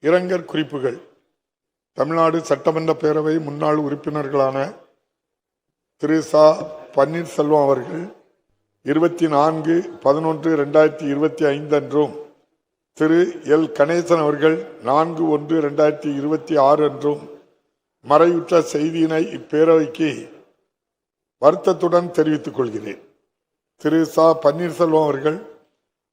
இரங்கற் குறிப்புகள். தமிழ்நாடு சட்டமன்ற பேரவை முன்னாள் உறுப்பினர்களான திரு ச. பன்னீர்செல்வம் அவர்கள் 24/11/2025 அன்றும், திரு எல். கணேசன் அவர்கள் 4/1/2026 அன்றும் மறைவுற்ற செய்தியினை இப்பேரவைக்கு வருத்தத்துடன் தெரிவித்துக் கொள்கிறேன். திரு ச. பன்னீர்செல்வம் அவர்கள்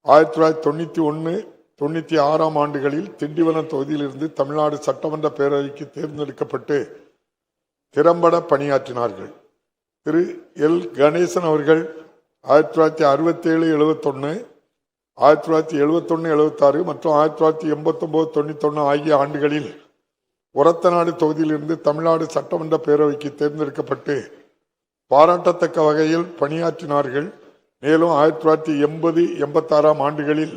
1991-96 ஆண்டுகளில் திண்டிவனம் தொகுதியிலிருந்து தமிழ்நாடு சட்டமன்ற பேரவைக்கு தேர்ந்தெடுக்கப்பட்டு திறம்பட பணியாற்றினார்கள். திரு எல். கணேசன் அவர்கள் 1967-71, 1971-76 மற்றும் 1989-91 ஆகிய ஆண்டுகளில் ஒரத்தநாடு தொகுதியிலிருந்து தமிழ்நாடு சட்டமன்ற பேரவைக்கு தேர்ந்தெடுக்கப்பட்டு பாராட்டத்தக்க வகையில் பணியாற்றினார்கள். மேலும் 1980-86 ஆண்டுகளில்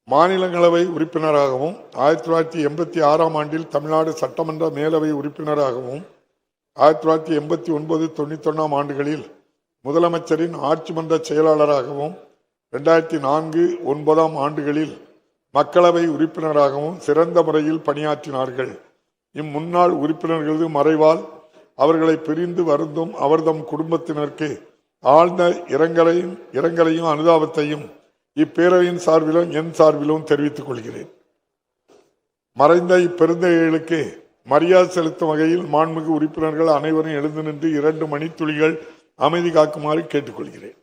மாநிலங்களவை உறுப்பினராகவும், 1986 ஆண்டில் தமிழ்நாடு சட்டமன்ற மேலவை உறுப்பினராகவும், 1989-91 ஆண்டுகளில் முதலமைச்சரின் ஆட்சி மன்ற செயலாளராகவும், 2004-09 ஆண்டுகளில் மக்களவை உறுப்பினராகவும் சிறந்த முறையில் பணியாற்றினார்கள். இம்முன்னாள் உறுப்பினர்களது மறைவால் அவர்களை பிரிந்து வருந்தும் அவர்தம் குடும்பத்தினருக்கு ஆழ்ந்த இரங்கலையும் அனுதாபத்தையும் இப்பேரவையின் சார்பிலும் என் சார்பிலும் தெரிவித்துக் கொள்கிறேன். மறைந்த இப்பெருந்தகைகளுக்கு மரியாதை செலுத்தும் வகையில் மாண்புமிகு உறுப்பினர்கள் அனைவரும் எழுந்து நின்று 2 மணித்துளிகள் அமைதி காக்குமாறு கேட்டுக்கொள்கிறேன்.